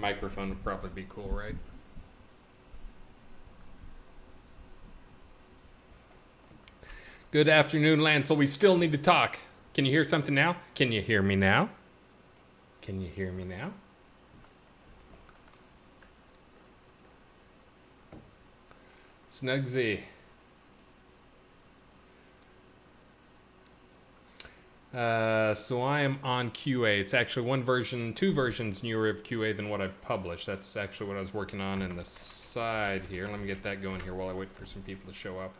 Microphone would probably be cool, right? Good afternoon, Lancel. We still need to talk. Can you hear something now? Can you hear me now? Can you hear me now? Snugsy. So I am on QA. It's actually two versions newer of QA than what I've published. That's actually what I was working on in the side here. Let me get that going here while I wait for some people to show up.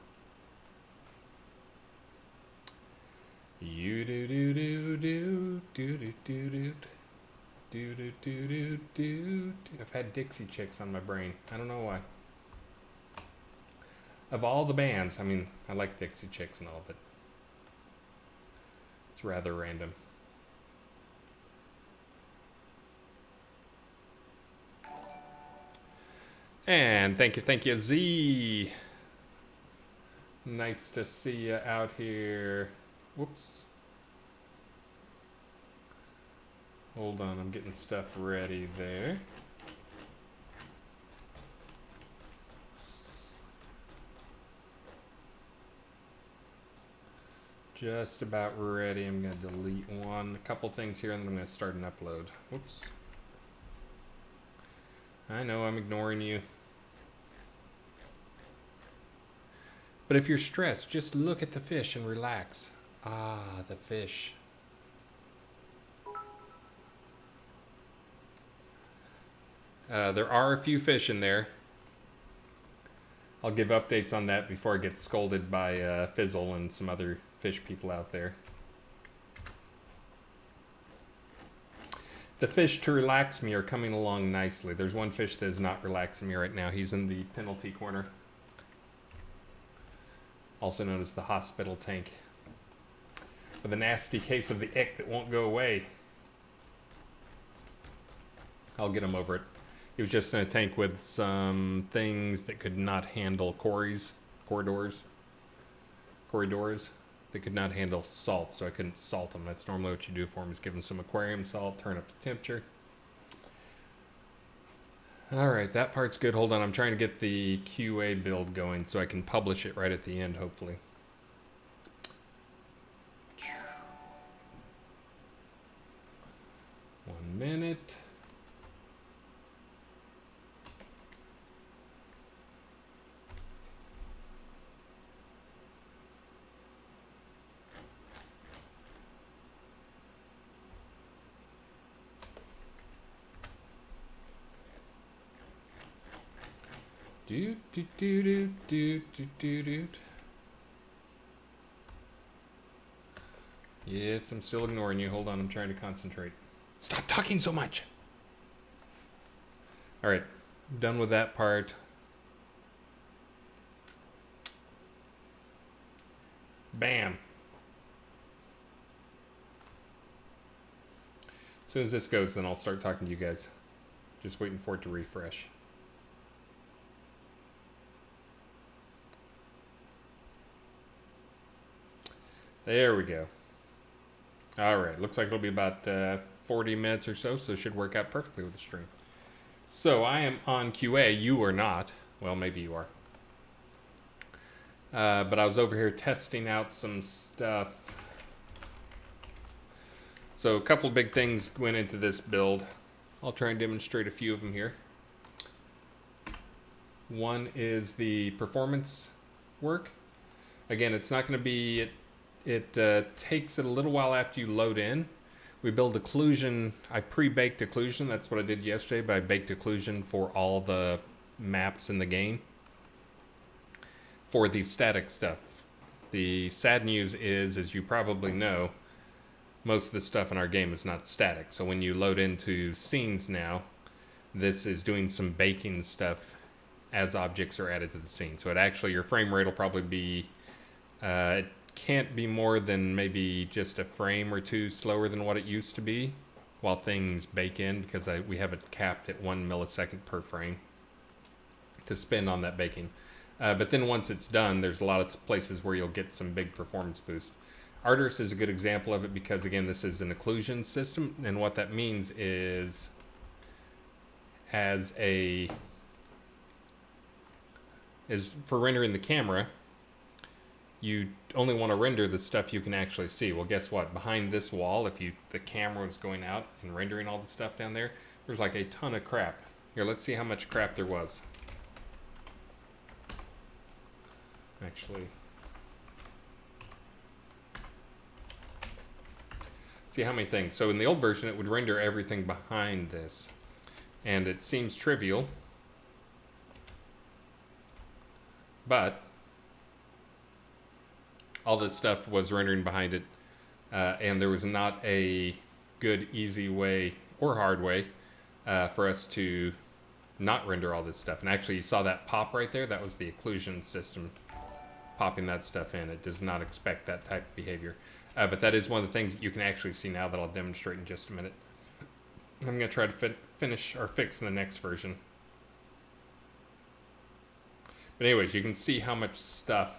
You do do do do do do do do do do do do. I've had Dixie Chicks on my brain. I don't know why. Of all the bands, I mean, I like Dixie Chicks and all, but it's rather random. And thank you, Z. Nice to see you out here. Whoops. Hold on, I'm getting stuff ready there. Just about ready. I'm going to delete a couple things here, and then I'm going to start an upload. Whoops. I know I'm ignoring you. But if you're stressed, just look at the fish and relax. Ah, the fish. There are a few fish in there. I'll give updates on that before I get scolded by Fizzle and some other fish people out there. The fish to relax me are coming along nicely. There's one fish that is not relaxing me right now. He's in the penalty corner. Also known as the hospital tank. With a nasty case of the ick that won't go away. I'll get him over it. He was just in a tank with some things that could not handle corridors that could not handle salt, so I couldn't salt them. That's normally what you do for them, is give them some aquarium salt, turn up the temperature. All right, that part's good. Hold on, I'm trying to get the QA build going so I can publish it right at the end, hopefully. 1 minute. Do do do do do do do do. Yes, I'm still ignoring you. Hold on, I'm trying to concentrate. Stop talking so much. All right, done with that part. Bam. As soon as this goes, then I'll start talking to you guys. Just waiting for it to refresh. There we go. All right, looks like it'll be about 40 minutes or so, so it should work out perfectly with the stream. So I am on QA. You are not. Well, maybe you are. But I was over here testing out some stuff. So a couple of big things went into this build. I'll try and demonstrate a few of them here. One is the performance work. Again, it's not going to be... It takes it a little while after you load in. We build occlusion. I pre-baked occlusion. That's what I did yesterday, but I baked occlusion for all the maps in the game for the static stuff. The sad news is, as you probably know, most of the stuff in our game is not static. So when you load into scenes now, this is doing some baking stuff as objects are added to the scene. So it actually, your frame rate will probably be... it can't be more than maybe just a frame or two slower than what it used to be while things bake in, because we have it capped at 1 millisecond per frame to spend on that baking. But then once it's done, there's a lot of places where you'll get some big performance boost. Artist is a good example of it because, again, this is an occlusion system, and what that means is as a is for rendering the camera, you only want to render the stuff you can actually see. Well, guess what? Behind this wall, if the camera was going out and rendering all the stuff down there, there's like a ton of crap. Here, let's see how much crap there was. Actually, see how many things. So in the old version, it would render everything behind this. And it seems trivial, but all this stuff was rendering behind it, and there was not a good, easy way or hard way for us to not render all this stuff. And actually, you saw that pop right there. That was the occlusion system popping that stuff in. It does not expect that type of behavior. But that is one of the things that you can actually see now that I'll demonstrate in just a minute. I'm going to try to finish or fix in the next version. But anyways, you can see how much stuff,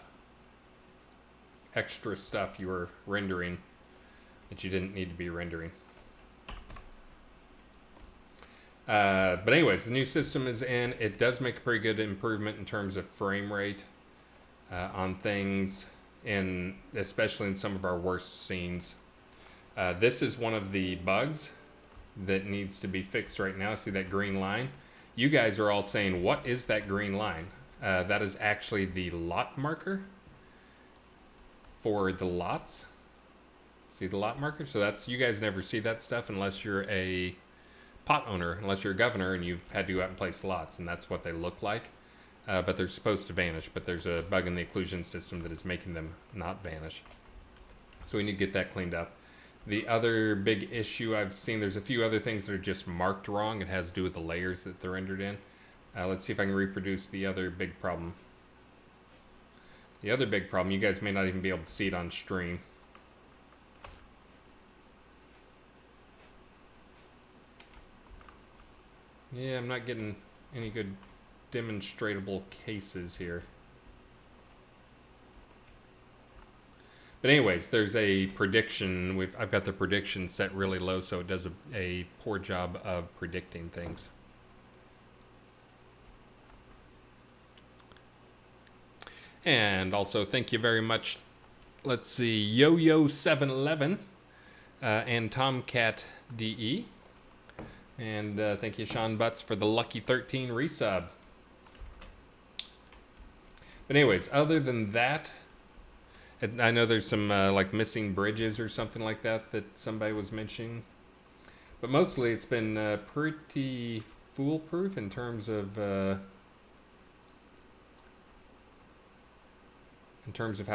extra stuff you were rendering that you didn't need to be rendering. But anyways, the new system is in. It does make a pretty good improvement in terms of frame rate on things, especially in some of our worst scenes. This is one of the bugs that needs to be fixed right now. See that green line? You guys are all saying, what is that green line? That is actually the lot marker for the lots. See the lot marker? So that's, you guys never see that stuff unless you're a pot owner, unless you're a governor and you've had to go out and place lots, and that's what they look like. But they're supposed to vanish, but there's a bug in the occlusion system that is making them not vanish. So we need to get that cleaned up. The other big issue I've seen, there's a few other things that are just marked wrong. It has to do with the layers that they're rendered in. Let's see if I can reproduce the other big problem. The other big problem, you guys may not even be able to see it on stream. Yeah, I'm not getting any good demonstratable cases here. But anyways, there's a prediction. I've got the prediction set really low, so it does a poor job of predicting things. And also, thank you very much. Let's see, Yo-Yo711 and Tomcat DE. And thank you, Sean Butts, for the Lucky 13 resub. But anyways, other than that, I know there's some like missing bridges or something like that that somebody was mentioning. But mostly it's been pretty foolproof in terms of how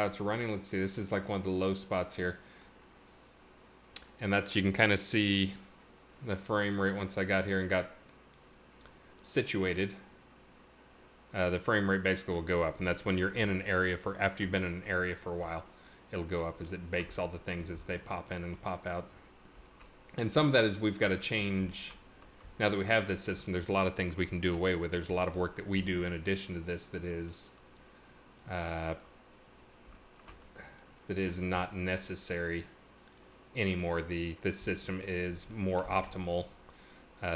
it's running. Let's see, this is like one of the low spots here. And that's, you can kind of see the frame rate once I got here and got situated. The frame rate basically will go up, and that's when you're in an area after you've been in an area for a while, it'll go up as it bakes all the things as they pop in and pop out. And some of that is we've got to change. Now that we have this system, there's a lot of things we can do away with. There's a lot of work that we do in addition to this that is not necessary anymore. This system is more optimal.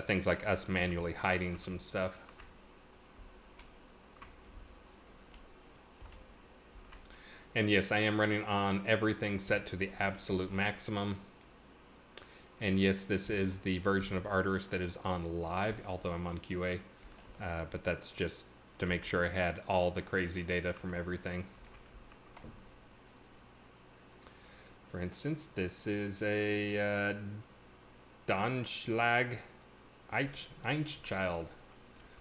Things like us manually hiding some stuff. And yes, I am running on everything set to the absolute maximum. And yes, this is the version of Ardoris that is on live, although I'm on QA. But that's just to make sure I had all the crazy data from everything. For instance, this is a Donschlag Einchild.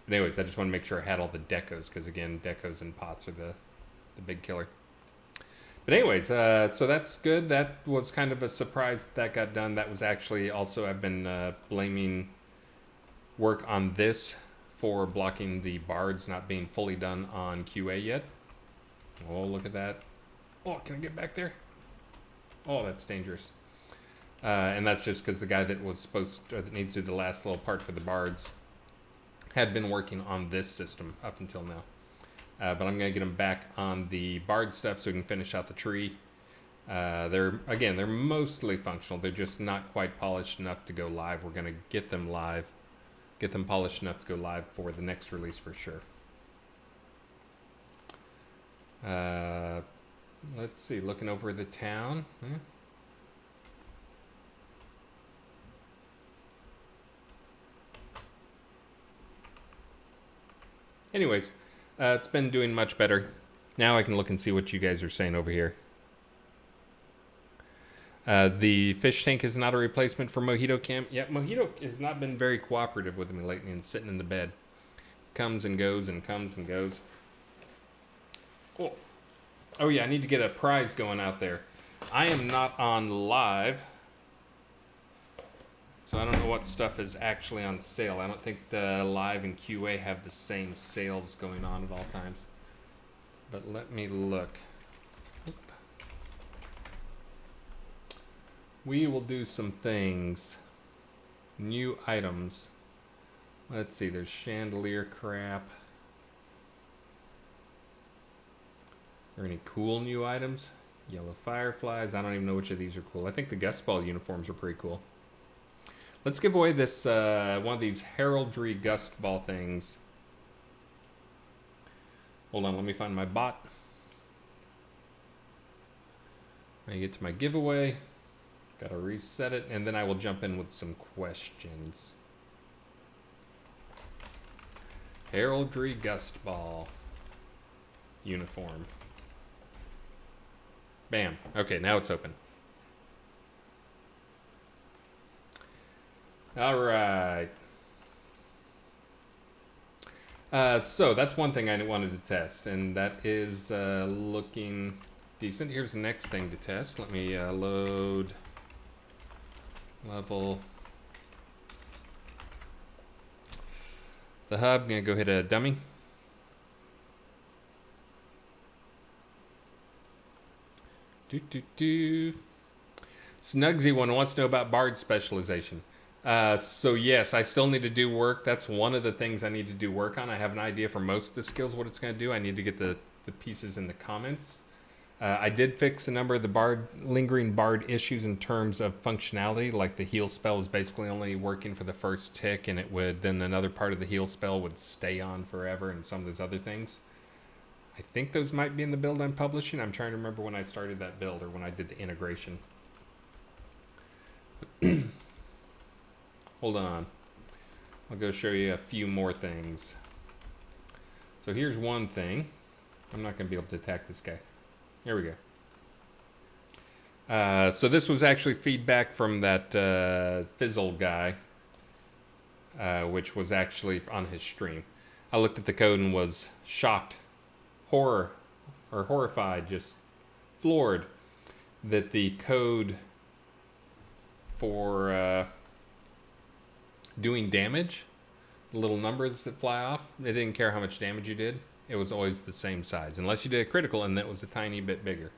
But anyways, I just want to make sure I had all the decos, because again, decos and pots are the big killer. But anyways, so that's good. That was kind of a surprise that got done. That was actually also, I've been blaming work on this for blocking the bards not being fully done on QA yet. Oh, look at that. Oh, can I get back there? Oh, that's dangerous. And that's just because the guy that was that needs to do the last little part for the bards had been working on this system up until now. But I'm going to get them back on the bard stuff so we can finish out the tree. They're mostly functional. They're just not quite polished enough to go live. We're going to get them live, Get them polished enough to go live for the next release for sure. Let's see, looking over the town. Anyways, it's been doing much better. Now I can look and see what you guys are saying over here. The fish tank is not a replacement for Mojito Camp. Yeah, Mojito has not been very cooperative with me lately and sitting in the bed. Comes and goes and comes and goes. Cool. Oh yeah, I need to get a prize going out there. I am not on live, so I don't know what stuff is actually on sale. I don't think the live and QA have the same sales going on at all times. But let me look. Oop. We will do some things. New items. Let's see, there's chandelier crap. Are there any cool new items? Yellow fireflies. I don't even know which of these are cool. I think the Gust Ball uniforms are pretty cool. Let's give away this one of these heraldry Gust Ball things. Hold on, let me find my bot. I get to my giveaway. Gotta reset it, and then I will jump in with some questions. Heraldry Gust Ball uniform. Bam. Okay, now it's open. All right. So that's one thing I wanted to test, and that is looking decent. Here's the next thing to test. Let me load level. The hub. I'm gonna go hit a dummy. Snugsy one wants to know about Bard specialization. So yes, I still need to do work. That's one of the things I need to do work on. I have an idea for most of the skills, what it's going to do. I need to get the pieces in the comments. I did fix a number of the lingering Bard issues in terms of functionality, like the heal spell was basically only working for the first tick, and then another part of the heal spell would stay on forever, and some of those other things. I think those might be in the build I'm publishing. I'm trying to remember when I started that build or when I did the integration. Hold on. I'll go show you a few more things. So here's one thing. I'm not going to be able to attack this guy. Here we go. So this was actually feedback from that Fizzle guy, which was actually on his stream. I looked at the code and was shocked. Horrified, just floored that the code for doing damage, the little numbers that fly off, it didn't care how much damage you did. It was always the same size, unless you did a critical and that was a tiny bit bigger,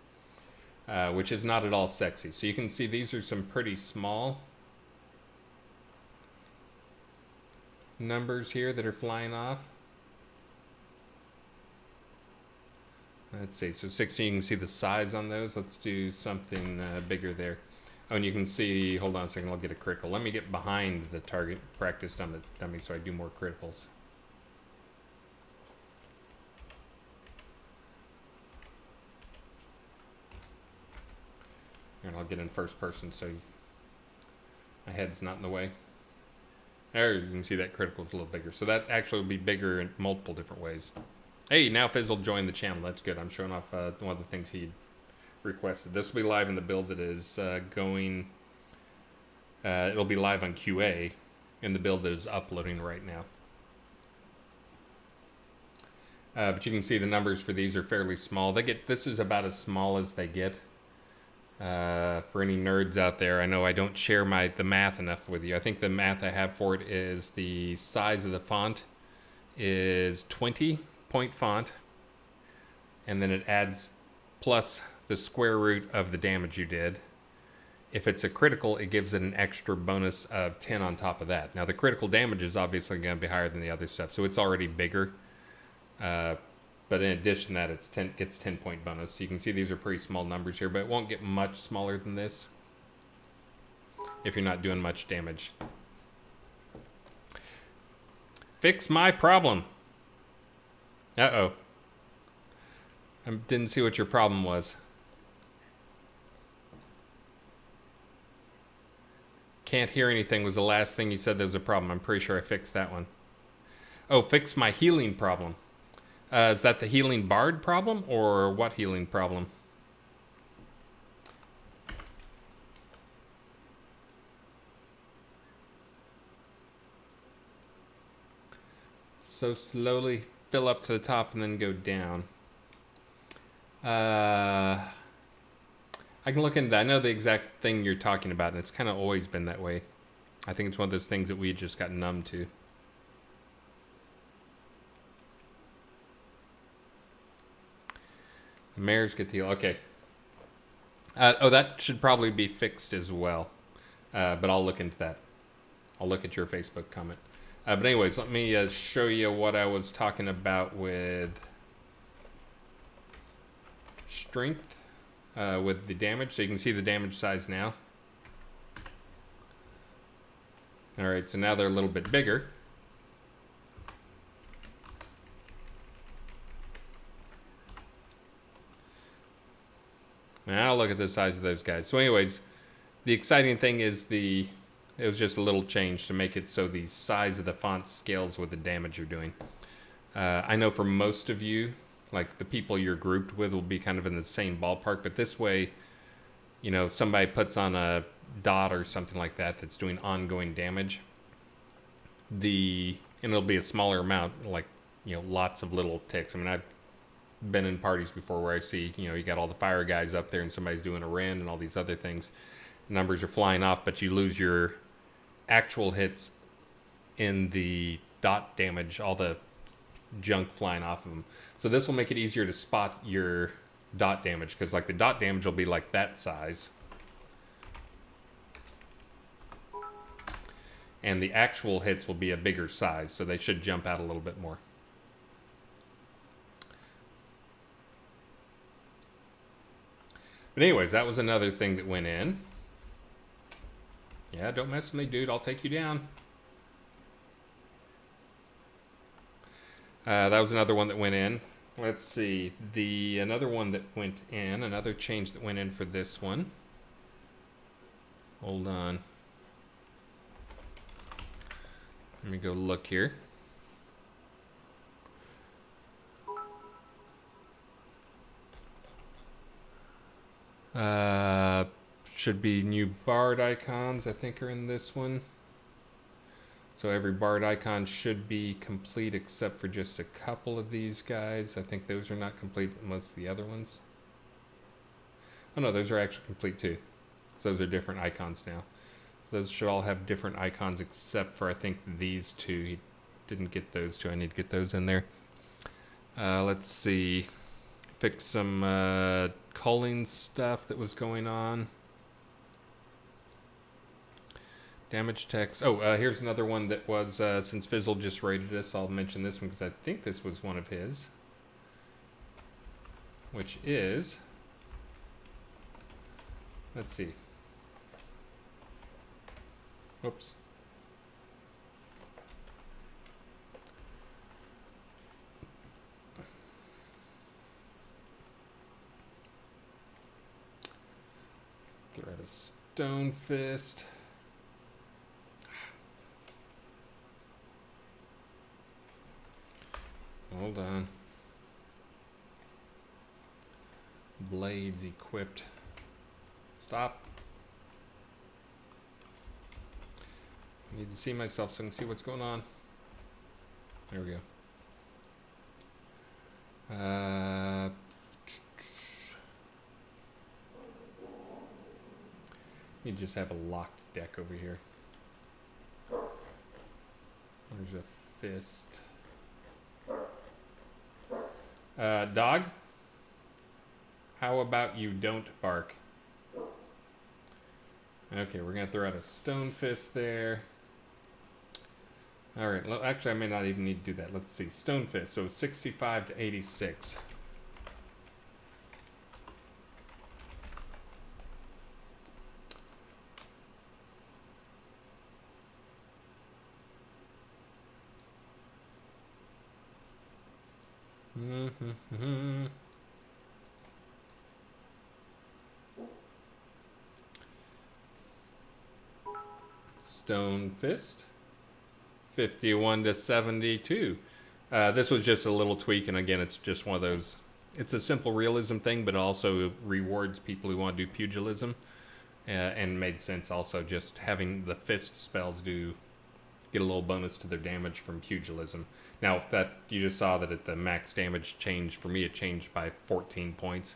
which is not at all sexy. So you can see these are some pretty small numbers here that are flying off. Let's see, so 16, you can see the size on those. Let's do something bigger there. Oh, and you can see, hold on a second, I'll get a critical. Let me get behind the target practiced on the dummy so I do more criticals. And I'll get in first person so my head's not in the way. There, you can see that critical's a little bigger. So that actually will be bigger in multiple different ways. Hey, now Fizzle joined the channel. That's good. I'm showing off one of the things he requested. This will be live in the build that is going. It'll be live on QA in the build that is uploading right now. But you can see the numbers for these are fairly small. This is about as small as they get. For any nerds out there, I know I don't share the math enough with you. I think the math I have for it is the size of the font is 20 point font, and then it adds plus the square root of the damage you did. If it's a critical, it gives it an extra bonus of 10 on top of that. Now the critical damage is obviously going to be higher than the other stuff, so it's already bigger. But in addition to that, it gets 10 point bonus. So you can see these are pretty small numbers here, but it won't get much smaller than this if you're not doing much damage. Fix my problem. Uh-oh. I didn't see what your problem was. Can't hear anything was the last thing you said there was a problem. I'm pretty sure I fixed that one. Oh, fix my healing problem. Is that the healing bard problem or what healing problem? So slowly fill up to the top and then go down. I can look into that. I know the exact thing you're talking about, and it's kind of always been that way. I think it's one of those things that we just got numb to. The mares get the heal. Okay. Oh, that should probably be fixed as well. But I'll look into that. I'll look at your Facebook comment. But anyways, let me show you what I was talking about with strength, with the damage. So you can see the damage size now. All right, so now they're a little bit bigger. Now look at the size of those guys. So anyways, the exciting thing is it was just a little change to make it so the size of the font scales with the damage you're doing. I know for most of you, like the people you're grouped with will be kind of in the same ballpark, but this way, you know, if somebody puts on a dot or something like that that's doing ongoing damage, and it'll be a smaller amount, like, you know, lots of little ticks. I mean, I've been in parties before where I see, you know, you got all the fire guys up there and somebody's doing a rend and all these other things. Numbers are flying off, but you lose your actual hits in the dot damage, all the junk flying off of them. So this will make it easier to spot your dot damage, because like the dot damage will be like that size, and the actual hits will be a bigger size, so they should jump out a little bit more. But anyways, that was another thing that went in. Yeah, don't mess with me, dude. I'll take you down. That was another one that went in. Let's see. Another one that went in, another change that went in for this one. Hold on. Let me go look here. Should be new bard icons, I think, are in this one. So every bard icon should be complete except for just a couple of these guys. I think those are not complete, but most of the other ones. Oh no, those are actually complete too. So those are different icons now. So those should all have different icons except for, I think, these two. He didn't get those two. I need to get those in there. Let's see. Fix some culling stuff that was going on. Damage text. Oh, here's another one that was, since Fizzle just rated us, I'll mention this one because I think this was one of his. Which is, let's see. Whoops. Thread a stone fist. Hold on. Blades equipped. Stop. I need to see myself so I can see what's going on. There we go. You just have a locked deck over here. There's a fist. Dog? How about you don't bark? Okay, we're going to throw out a stone fist there. Alright, actually I may not even need to do that. Let's see. Stone fist, so 65 to 86. Stone Fist, 51 to 72. This was just a little tweak, and again, it's just one of those. It's a simple realism thing, but also rewards people who want to do pugilism, and made sense also just having the fist spells get a little bonus to their damage from pugilism. Now, that you just saw that at the max damage changed, for me it changed by 14 points.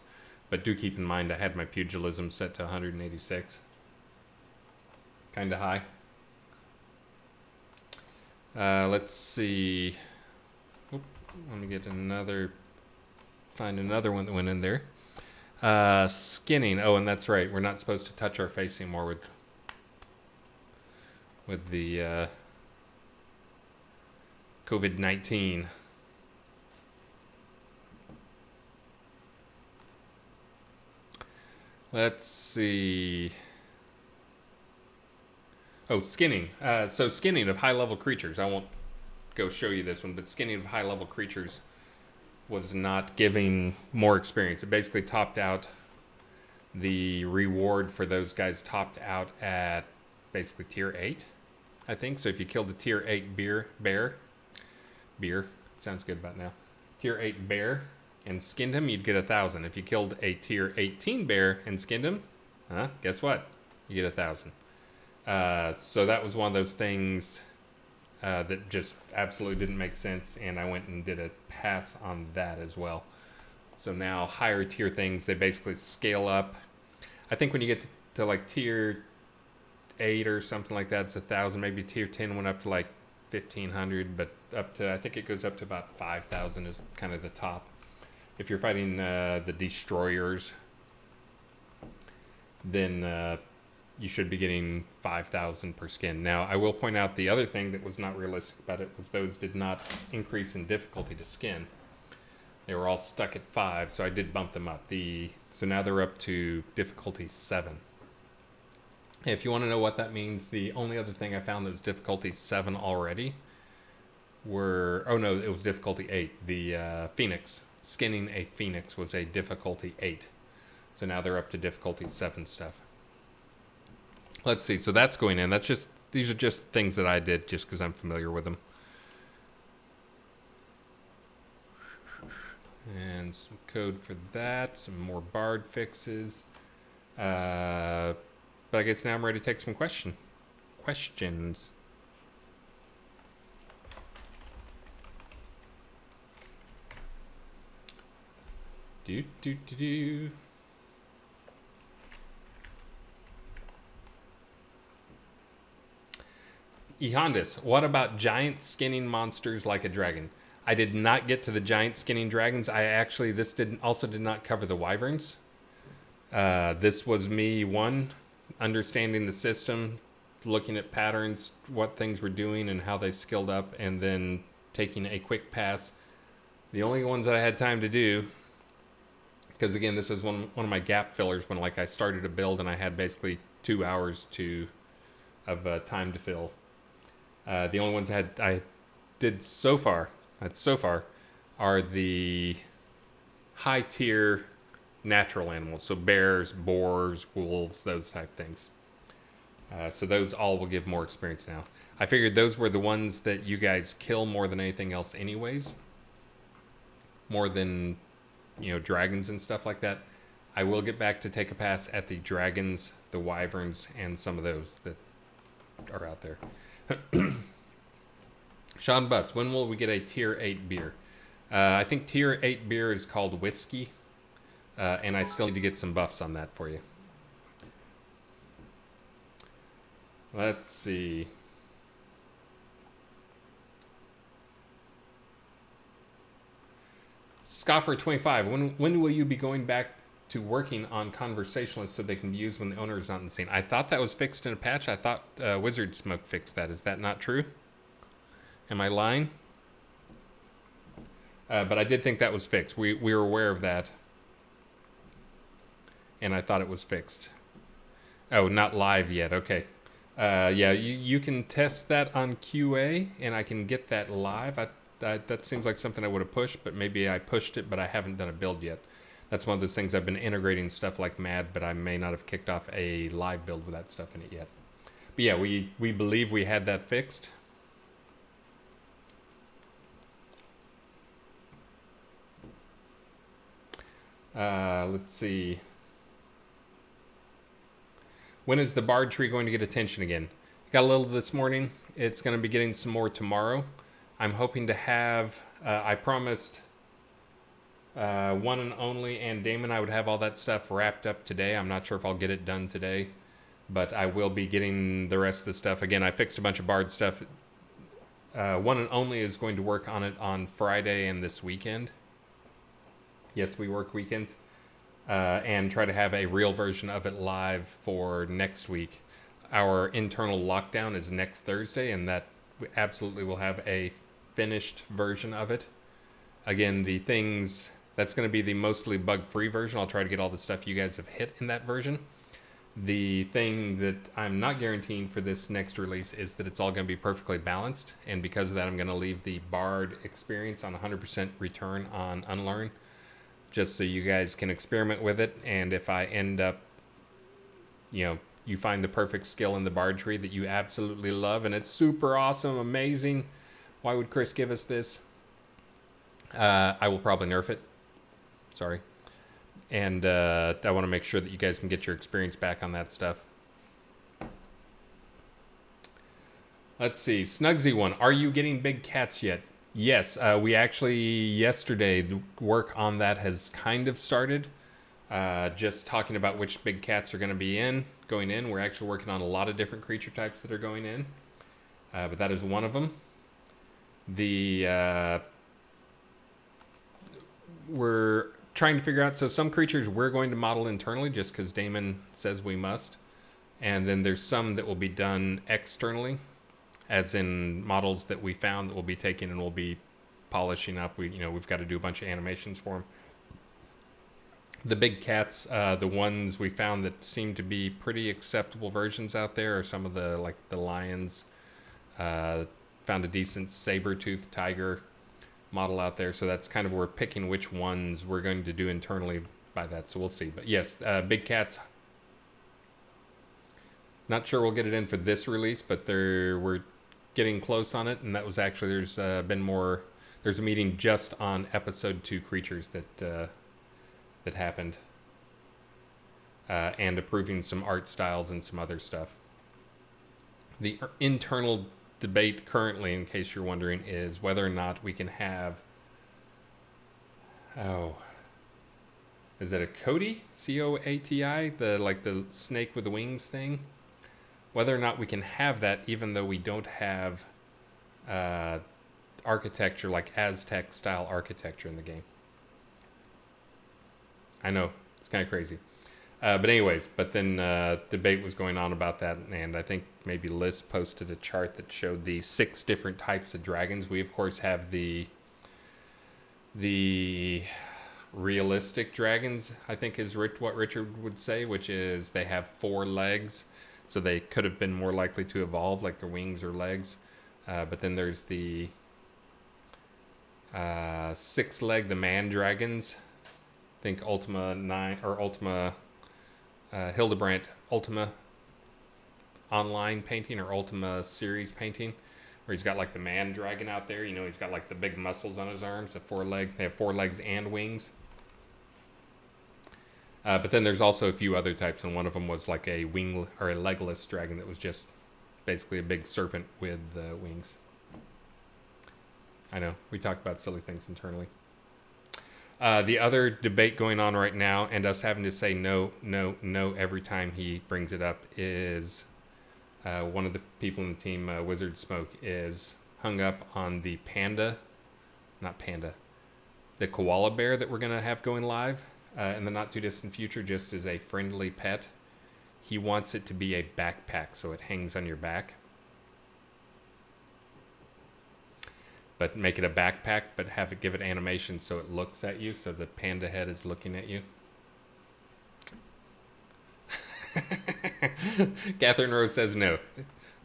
But do keep in mind I had my pugilism set to 186. Kind of high. Let's see. Oop, let me get find another one that went in there. Skinning. Oh, and that's right. We're not supposed to touch our face anymore with the COVID-19. Let's see. Oh, skinning. So skinning of high-level creatures. I won't go show you this one, but skinning of high-level creatures was not giving more experience. It basically topped out. The reward for those guys topped out at basically tier 8, I think. So if you killed a tier 8 bear, sounds good about now, tier 8 bear and skinned him, you'd get 1,000. If you killed a tier 18 bear and skinned him, guess what? You get 1,000. So that was one of those things that just absolutely didn't make sense, and I went and did a pass on that as well. So now higher tier things, they basically scale up. I think when you get to like tier 8 or something like that, it's 1,000. Maybe tier 10 went up to like 1,500, but up to, I think it goes up to about 5,000 is kind of the top. If you're fighting the destroyers, then you should be getting 5,000 per skin. Now, I will point out the other thing that was not realistic about it was those did not increase in difficulty to skin. They were all stuck at 5, so I did bump them up. So now they're up to difficulty 7. If you want to know what that means, the only other thing I found that was difficulty 7 already it was difficulty 8. The Phoenix, skinning a Phoenix was a difficulty 8. So now they're up to difficulty 7 stuff. Let's see, so that's going in. These are just things that I did just because I'm familiar with them. And some code for that, some more bard fixes. But I guess now I'm ready to take some questions. Ehondis, what about giant skinning monsters like a dragon? I did not get to the giant skinning dragons. This did not cover the wyverns. This was me, understanding the system, looking at patterns, what things were doing and how they skilled up, and then taking a quick pass. The only ones that I had time to do, because again, this was one of my gap fillers when I started a build and I had basically 2 hours of time to fill. The only ones I did so far are the high tier natural animals, so bears, boars, wolves, those type things. So those all will give more experience now. I figured those were the ones that you guys kill more than anything else anyways. More than, dragons and stuff like that. I will get back to take a pass at the dragons, the wyverns, and some of those that are out there. Sean Butts, when will we get a tier 8 beer? I think tier 8 beer is called whiskey. And I still need to get some buffs on that for you. Let's see. Scoffer25, when will you be going back to working on conversationalists so they can be used when the owner is not in the scene? I thought that was fixed in a patch. I thought Wizard Smoke fixed that. Is that not true? Am I lying? But I did think that was fixed. We were aware of that. And I thought it was fixed. Oh, not live yet. Okay. Yeah, you can test that on QA, and I can get that live. That seems like something I would have pushed, but maybe I pushed it, but I haven't done a build yet. That's one of those things I've been integrating stuff like mad, but I may not have kicked off a live build with that stuff in it yet. But yeah, we believe we had that fixed. Let's see. When is the bard tree going to get attention again? Got a little this morning. It's going to be getting some more tomorrow. I'm hoping to have, I promised One and Only and Damon I would have all that stuff wrapped up today. I'm not sure if I'll get it done today, but I will be getting the rest of the stuff. Again, I fixed a bunch of bard stuff. One and Only is going to work on it on Friday and this weekend. Yes, we work weekends. And try to have a real version of it live for next week. Our internal lockdown is next Thursday, and that we absolutely will have a finished version of it. Again, the things, that's going to be the mostly bug-free version. I'll try to get all the stuff you guys have hit in that version. The thing that I'm not guaranteeing for this next release is that it's all going to be perfectly balanced, and because of that, I'm going to leave the Bard experience on 100% return on Unlearn, just so you guys can experiment with it. And if I end up, you find the perfect skill in the Bard tree that you absolutely love, and it's super awesome, amazing, why would Chris give us this? I will probably nerf it. Sorry. And I want to make sure that you guys can get your experience back on that stuff. Let's see. Snugsy one. Are you getting big cats yet? Yes. We actually, yesterday, the work on that has kind of started. Just talking about which big cats are going to be going in. We're actually working on a lot of different creature types that are going in. But that is one of them. We're trying to figure out, so some creatures we're going to model internally just because Damon says we must. And then there's some that will be done externally, as in models that we found that we'll be taking and we'll be polishing up. We've got to do a bunch of animations for them. The big cats, the ones we found that seem to be pretty acceptable versions out there are some of the lions. Found a decent saber-toothed tiger model out there, so that's kind of, we're picking which ones we're going to do internally by that, so we'll see. But yes, big cats, not sure we'll get it in for this release, but we're getting close on it. And that was actually, there's a meeting just on episode 2 creatures that happened, and approving some art styles and some other stuff. The internal debate currently, in case you're wondering, is whether or not we can have, is it a Coati? C-O-A-T-I? The snake with the wings thing? Whether or not we can have that even though we don't have architecture, like Aztec style architecture in the game. I know, it's kind of crazy. But then debate was going on about that, and I think maybe Liz posted a chart that showed the 6 different types of dragons. We, of course, have the realistic dragons, I think is what Richard would say, which is they have 4 legs, so they could have been more likely to evolve, like their wings or legs. But then there's the 6-leg, the man dragons. I think Ultima 9, or Ultima... Hildebrandt Ultima online painting, or Ultima series painting, where he's got like the man dragon out there. He's got like the big muscles on his arms, they have 4 legs and wings. But then there's also a few other types, and one of them was like a wing or a legless dragon that was just basically a big serpent with wings. I know, we talk about silly things internally. The other debate going on right now, and us having to say no every time he brings it up, is one of the people in the team, Wizard Smoke, is hung up on the the koala bear that we're going to have going live in the not too distant future, just as a friendly pet. He wants it to be a backpack, so it hangs on your back. But make it a backpack, but give it animation so it looks at you, so the panda head is looking at you. Catherine Rose says no.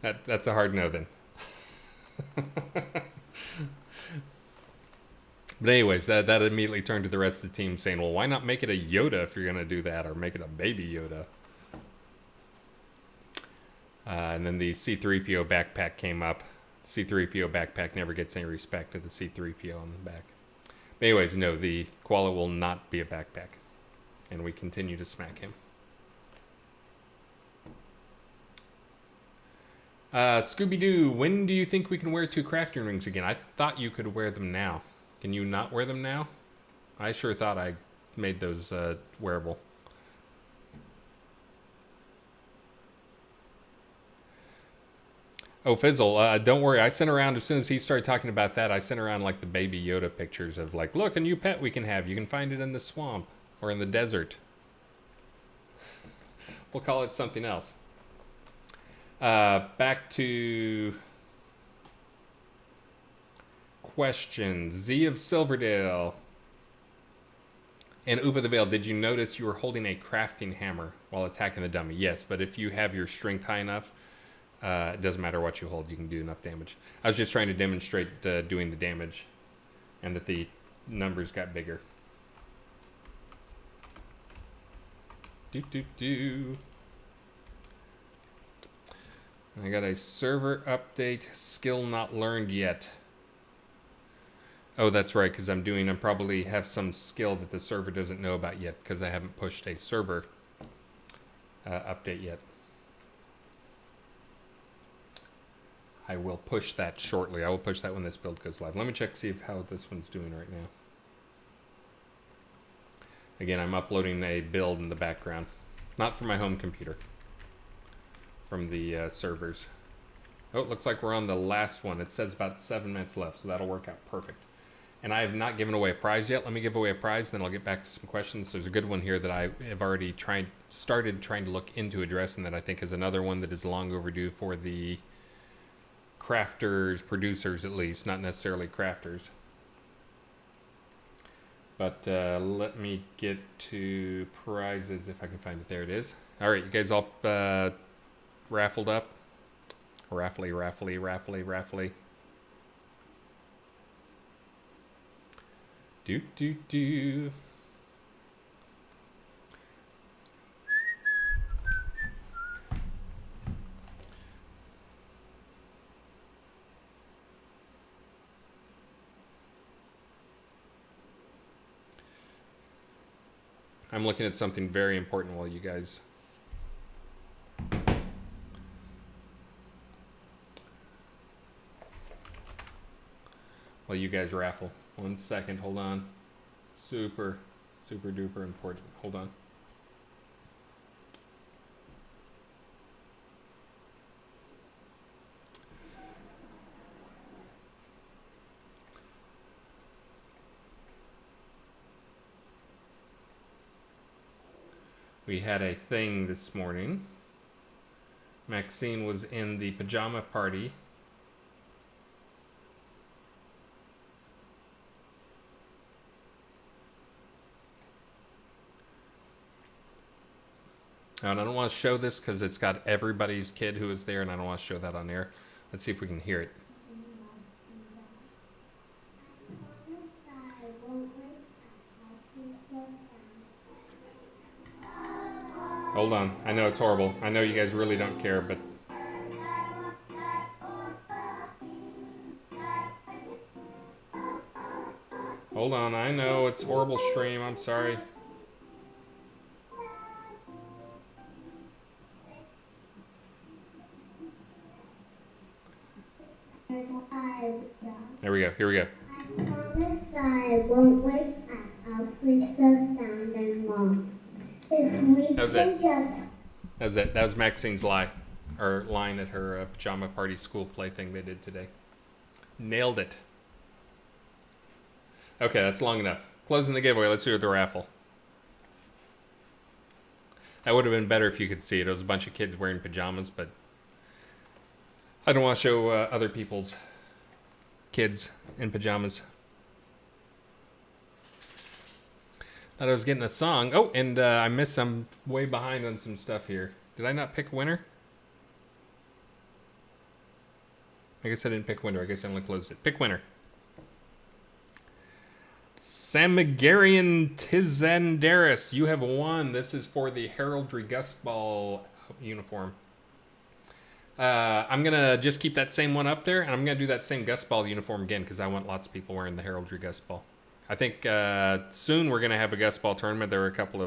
That's a hard no then. But anyways, that immediately turned to the rest of the team saying, well, why not make it a Yoda if you're going to do that, or make it a baby Yoda? And then the C-3po Backpack came up. C-3po Backpack never gets any respect to the C-3po on the back. But anyways, no, the koala will not be a backpack. And we continue to smack him. Scooby-Doo, when do you think we can wear 2 crafting rings again? I thought you could wear them now. Can you not wear them now? I sure thought I made those wearable. Oh, Fizzle, don't worry. I sent around, as soon as he started talking about that, I sent around like the baby Yoda pictures of like, look, a new pet we can have. You can find it in the swamp or in the desert. We'll call it something else. Back to questions. Z of Silverdale and Upa the Veil, did you notice you were holding a crafting hammer while attacking the dummy? Yes, but if you have your strength high enough, it doesn't matter what you hold, you can do enough damage. I was just trying to demonstrate doing the damage and that the numbers got bigger. I got a server update, skill not learned yet. Oh, that's right, because I'm probably have some skill that the server doesn't know about yet because I haven't pushed a server update yet. I will push that shortly. I will push that when this build goes live. Let me check, see how this one's doing right now. Again, I'm uploading a build in the background. Not from my home computer. From the servers. Oh, it looks like we're on the last one. It says about 7 minutes left, so that'll work out perfect. And I have not given away a prize yet. Let me give away a prize, then I'll get back to some questions. There's a good one here that I have already started trying to look into addressing that I think is another one that is long overdue for the crafters, producers at least, not necessarily crafters. But let me get to prizes if I can find it. There it is. All right, you guys all raffled up? Raffly. Do. I'm looking at something very important while you guys... raffle. 1 second, hold on. Super duper important. Hold on. We had a thing this morning. Maxine was in the pajama party. And I don't want to show this because it's got everybody's kid who was there, and I don't want to show that on air. Let's see if we can hear it. Hold on. I know it's horrible. I know you guys really don't care, but... Hold on. I know it's horrible stream. I'm sorry. There we go. Here we go. I promise I won't wake up. I'll sleep so sound and long. If we That was can it. just... That was Maxine's line at her pajama party school play thing they did today. Nailed it. Okay, that's long enough. Closing the giveaway. Let's do the raffle. That would have been better if you could see it. It was a bunch of kids wearing pajamas, but I don't want to show other people's kids in pajamas. Thought I was getting a song. Oh, and I missed. I'm way behind on some stuff here. Did I not pick a winner? I guess I didn't pick winner. I guess I only closed it. Pick winner. Samigarian Tizandaris, you have won. This is for the Heraldry Gust Ball uniform. I'm going to just keep that same one up there, and I'm going to do that same Gust Ball uniform again because I want lots of people wearing the Heraldry Gust Ball. I think soon we're going to have a Gust Ball tournament. There are a couple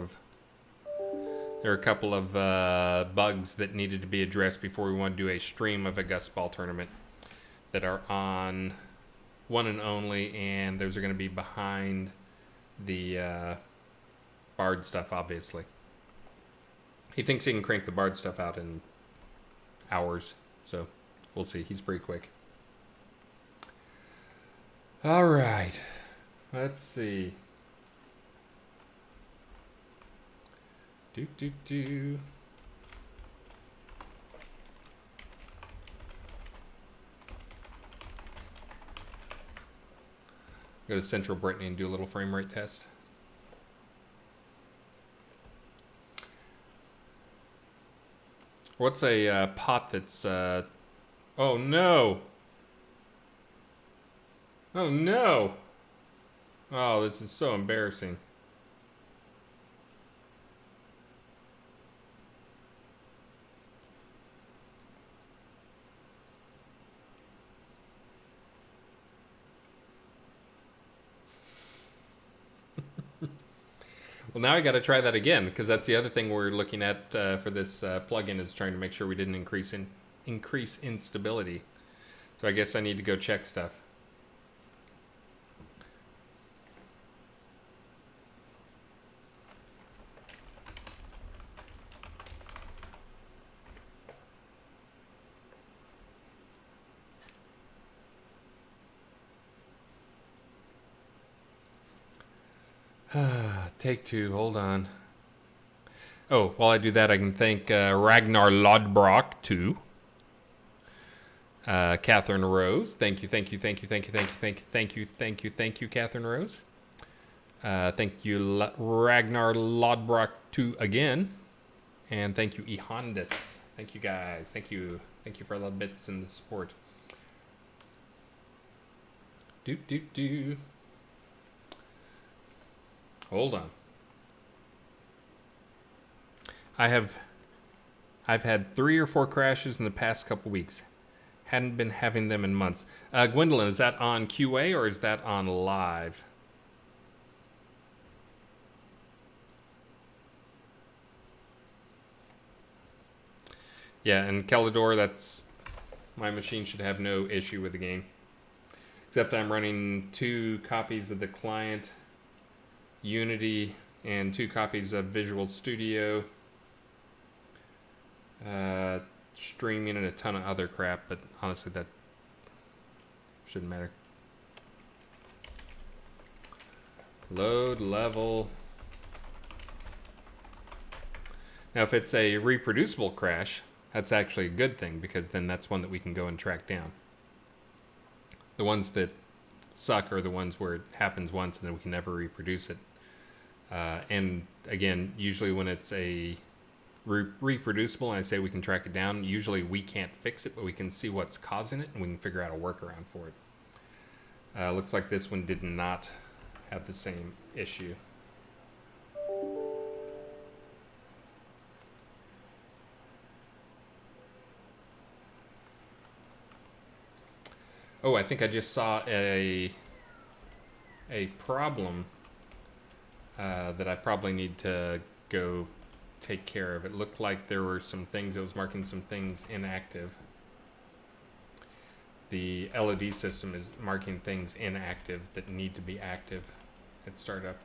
of bugs that needed to be addressed before we want to do a stream of a Gust Ball tournament that are on One and Only, and those are going to be behind the Bard stuff, obviously. He thinks he can crank the Bard stuff out in hours, so we'll see. He's pretty quick. All right, let's see. Do. Go to Central Brittany and do a little frame rate test. What's a pot that's... oh, no! Oh, no! Oh, this is so embarrassing. Well, now I got to try that again, because that's the other thing we're looking at for this plugin is trying to make sure we didn't increase instability. So I guess I need to go check stuff. Take two, hold on. Oh, while I do that, I can thank Ragnar Lodbrok too. Catherine Rose, thank you, Catherine Rose. Thank you, Ragnar Lodbrok too again, and thank you, Ehondis. Thank you guys. Thank you for all the bits and the support. Hold on. I've had 3 or 4 crashes in the past couple weeks. Hadn't been having them in months. Gwendolyn, is that on QA or is that on live? Yeah, and Kelador, that's... my machine should have no issue with the game. Except I'm running 2 copies of the client, Unity, and 2 copies of Visual Studio. Streaming and a ton of other crap, but honestly that shouldn't matter. Load level. Now if it's a reproducible crash, that's actually a good thing, because then that's one that we can go and track down. The ones that suck are the ones where it happens once and then we can never reproduce it. And again, usually when it's a reproducible and I say we can track it down, usually we can't fix it, but we can see what's causing it and we can figure out a workaround for it. Looks like this one did not have the same issue. Oh, I think I just saw a problem that I probably need to go take care of. It looked like there were some things, it was marking some things inactive. The LOD system is marking things inactive that need to be active at startup.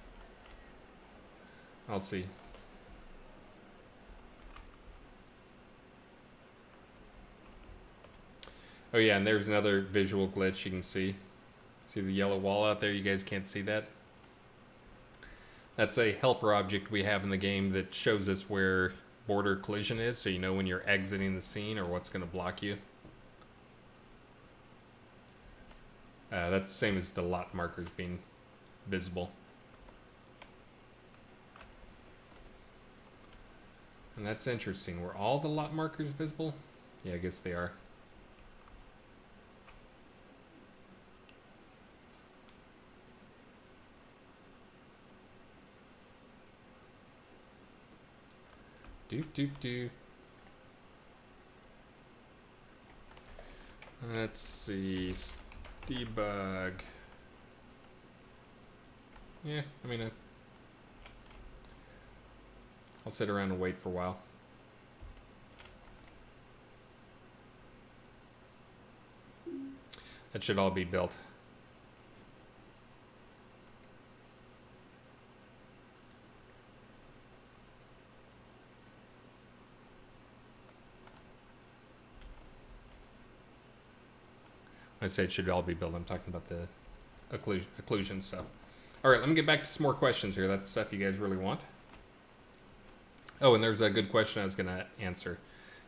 I'll see. Oh yeah, and there's another visual glitch you can see. See the yellow wall out there? You guys can't see that? That's a helper object we have in the game that shows us where border collision is, so you know when you're exiting the scene or what's going to block you. That's the same as the lot markers being visible. And that's interesting. Were all the lot markers visible? Yeah, I guess they are. Do. Let's see. Debug. Yeah, I mean, I'll sit around and wait for a while. That should all be built. I say it should all be built. I'm talking about the occlusion stuff. All right, let me get back to some more questions here. That's stuff you guys really want. Oh, and there's a good question I was going to answer.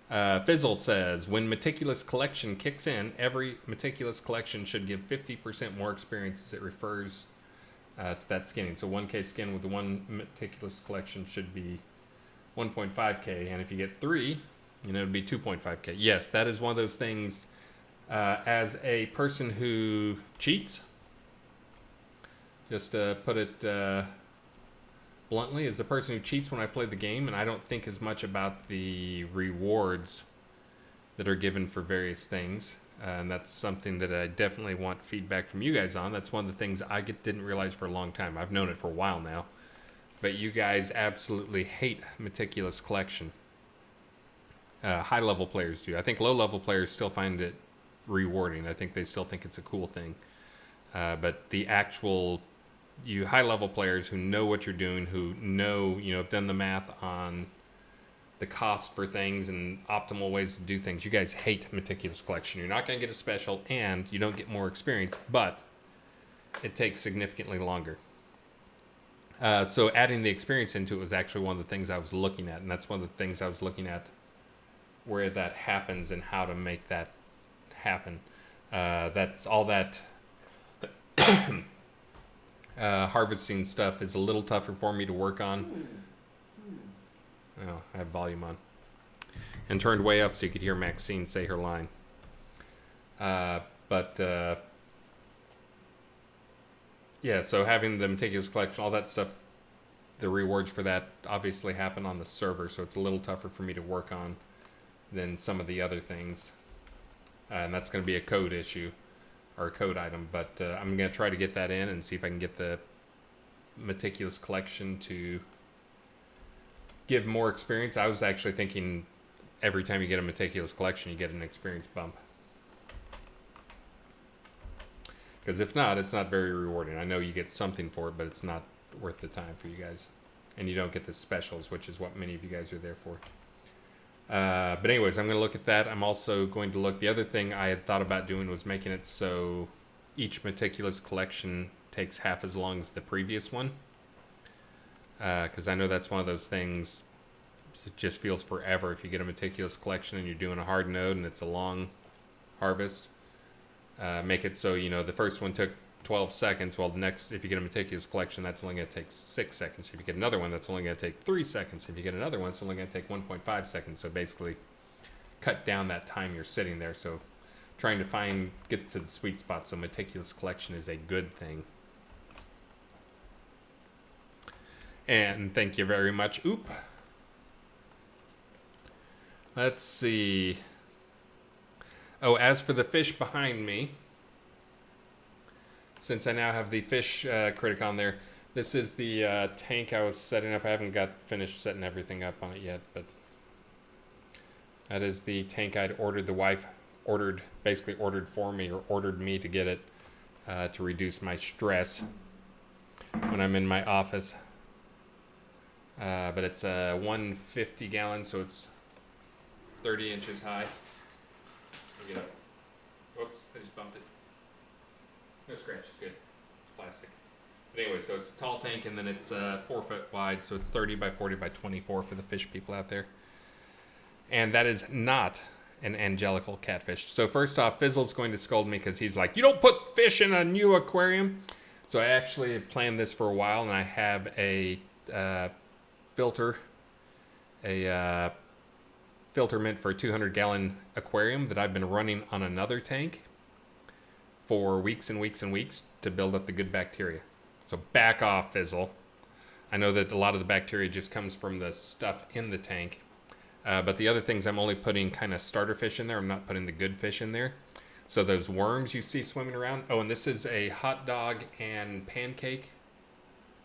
Fizzle says, when Meticulous Collection kicks in, every Meticulous Collection should give 50% more experience as it refers to that skinning. So 1K skin with the one Meticulous Collection should be 1.5K. And if you get 3, it'd be 2.5K. Yes, that is one of those things. As a person who cheats, just to put it bluntly, as a person who cheats when I play the game, and I don't think as much about the rewards that are given for various things, and that's something that I definitely want feedback from you guys on. That's one of the things I didn't realize for a long time. I've known it for a while now, but you guys absolutely hate Meticulous Collection. High-level players do. I think low-level players still find it rewarding. I think they still think it's a cool thing. But the actual you high-level players who know what you're doing, who know, have done the math on the cost for things and optimal ways to do things, you guys hate Meticulous Collection. You're not going to get a special, and you don't get more experience, but it takes significantly longer. So adding the experience into it was actually one of the things I was looking at, and that's one of the things I was looking at where that happens and how to make that happen. That's all that harvesting stuff is a little tougher for me to work on. Oh, I have volume on and turned way up so you could hear Maxine say her line. Yeah, so having the Meticulous Collection, all that stuff, the rewards for that obviously happen on the server, so it's a little tougher for me to work on than some of the other things. And that's going to be a code issue or a code item, but I'm going to try to get that in and see if I can get the Meticulous Collection to give more experience. I was actually thinking every time you get a Meticulous Collection, you get an experience bump. Because if not, it's not very rewarding. I know you get something for it, but it's not worth the time for you guys. And you don't get the specials, which is what many of you guys are there for. But anyways, I'm going to look at that. I'm also going to look. The other thing I had thought about doing was making it so each Meticulous Collection takes half as long as the previous one. Because I know that's one of those things. It just feels forever if you get a Meticulous Collection and you're doing a hard node and it's a long harvest. Make it so, the first one took 12 seconds. Well, the next, if you get a Meticulous Collection, that's only going to take 6 seconds. If you get another one, that's only going to take 3 seconds. If you get another one, it's only going to take 1.5 seconds. So basically, cut down that time you're sitting there. So trying to get to the sweet spot. So Meticulous Collection is a good thing. And thank you very much. Oop. Let's see. Oh, as for the fish behind me, since I now have the fish critic on there, this is the tank I was setting up. I haven't got finished setting everything up on it yet, but that is the tank I'd ordered. The wife basically ordered for me, or ordered me to get it to reduce my stress when I'm in my office. But it's a 150 gallon, so it's 30 inches high. Get up. Whoops, I just bumped it. No scratch, it's good. It's plastic. But anyway, so it's a tall tank, and then it's 4 foot wide, so it's 30 by 40 by 24 for the fish people out there. And that is not an angelical catfish. So first off, Fizzle's going to scold me because he's like, you don't put fish in a new aquarium. So I actually have planned this for a while, and I have a filter meant for a 200-gallon aquarium that I've been running on another tank for weeks and weeks and weeks to build up the good bacteria. So back off, Fizzle. I know that a lot of the bacteria just comes from the stuff in the tank, But the other things, I'm only putting kind of starter fish in there. I'm not putting the good fish in there. So those worms you see swimming around. Oh, and this is a hot dog and pancake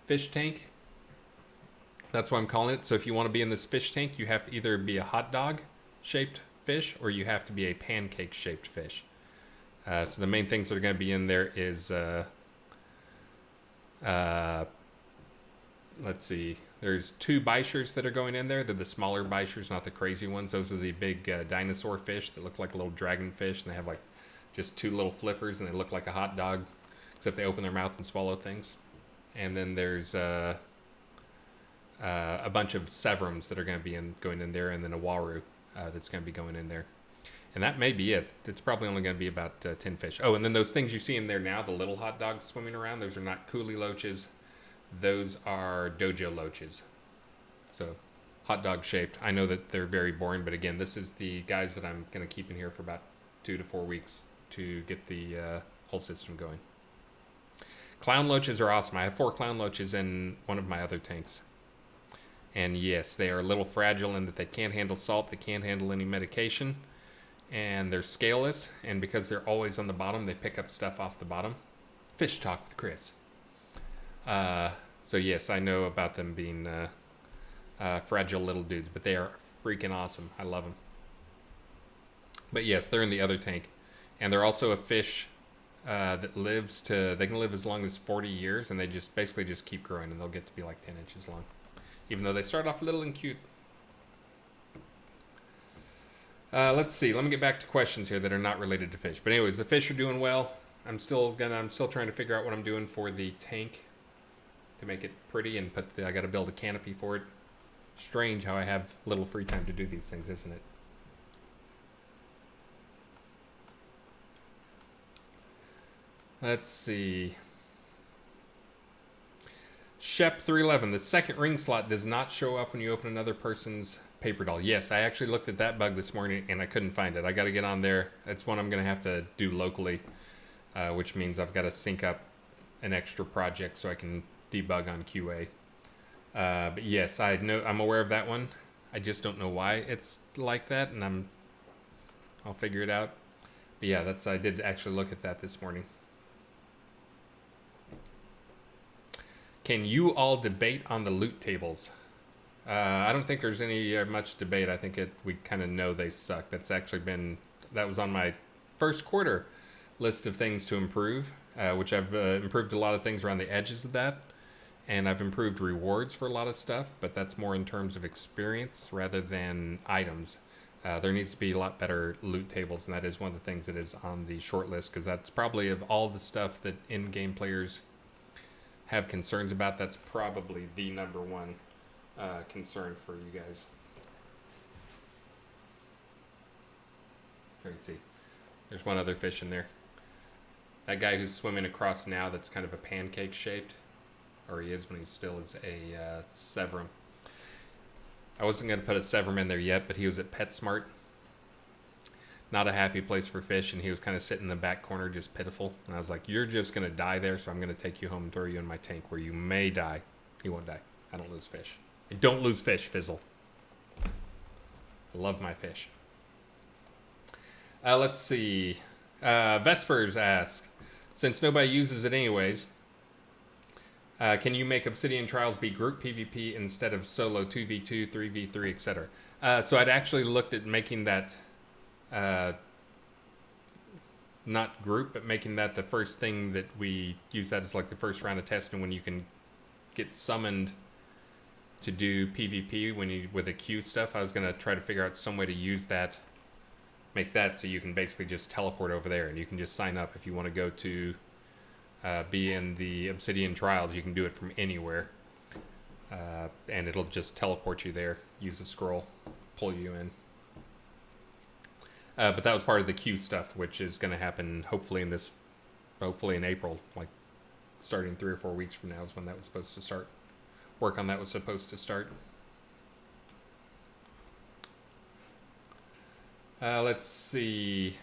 fish tank. That's what I'm calling it. So if you want to be in this fish tank, you have to either be a hot dog shaped fish or you have to be a pancake shaped fish. So the main things that are going to be in there is, let's see, there's 2 bichers that are going in there. They're the smaller bichers, not the crazy ones. Those are the big dinosaur fish that look like a little dragon fish, and they have like just 2 little flippers, and they look like a hot dog, except they open their mouth and swallow things. And then there's a bunch of severums that are going to be going in there, and then a waru that's going to be going in there. And that may be it. It's probably only going to be about 10 fish. Oh, and then those things you see in there now, the little hot dogs swimming around, those are not coolie loaches. Those are dojo loaches. So hot dog shaped. I know that they're very boring, but again, this is the guys that I'm going to keep in here for about 2 to 4 weeks to get the whole system going. Clown loaches are awesome. I have 4 clown loaches in one of my other tanks. And yes, they are a little fragile in that they can't handle salt, they can't handle any medication, and they're scaleless, and because they're always on the bottom, they pick up stuff off the bottom. Fish talk with Chris. So yes, I know about them being fragile little dudes, but they are freaking awesome. I love them. But yes, they're in the other tank, and they're also a fish that they can live as long as 40 years, and they just basically just keep growing, and they'll get to be like 10 inches long, even though they start off little and cute. Let's see. Let me get back to questions here that are not related to fish. But anyways, the fish are doing well. I'm still trying to figure out what I'm doing for the tank to make it pretty, and I got to build a canopy for it. Strange how I have little free time to do these things, isn't it? Let's see. Shep311, the second ring slot does not show up when you open another person's paper doll. Yes, I actually looked at that bug this morning and I couldn't find it. I got to get on there. That's one I'm going to have to do locally, which means I've got to sync up an extra project so I can debug on QA. But yes, I'm aware of that one. I just don't know why it's like that, and I'll figure it out. But yeah, I did actually look at that this morning. Can you all debate on the loot tables? I don't think there's any much debate. I think we kind of know they suck. That was on my first quarter list of things to improve, which I've improved a lot of things around the edges of that, and I've improved rewards for a lot of stuff, but that's more in terms of experience rather than items. There needs to be a lot better loot tables, and that is one of the things that is on the short list, because that's probably, of all the stuff that in-game players have concerns about, that's probably the number one concern for you guys. Here you can see. There's one other fish in there. That guy who's swimming across now, that's kind of a pancake shaped, or he is when he still is a severum. I wasn't going to put a severum in there yet, but he was at PetSmart. Not a happy place for fish, and he was kind of sitting in the back corner, just pitiful. And I was like, you're just going to die there, so I'm going to take you home and throw you in my tank where you may die. He won't die. I don't lose fish. I don't lose fish, Fizzle. I love my fish. Let's see. Vespers asks, since nobody uses it anyways, can you make Obsidian Trials be group PvP instead of solo 2v2, 3v3, etc.? So I'd actually looked at making that not group, but making that the first thing that we use that as like the first round of testing, when you can get summoned to do PvP with the queue stuff. I was going to try to figure out some way to use that, make that so you can basically just teleport over there, and you can just sign up if you want to go to be in the Obsidian Trials. You can do it from anywhere, and it'll just teleport you there, use the scroll, pull you in. But that was part of the queue stuff, which is going to happen hopefully in April, like starting 3 or 4 weeks from now is when that was supposed to start. Work on that was supposed to start. Let's see.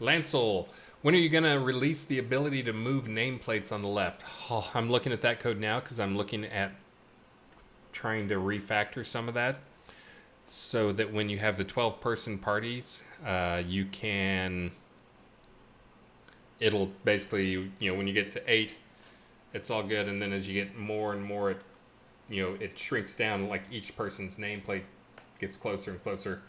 Lancel, when are you going to release the ability to move nameplates on the left? Oh, I'm looking at that code now because I'm looking at trying to refactor some of that. so that when you have the 12-person parties, you can. It'll basically, when you get to 8, it's all good, and then as you get more and more, it shrinks down. Like each person's nameplate gets closer and closer,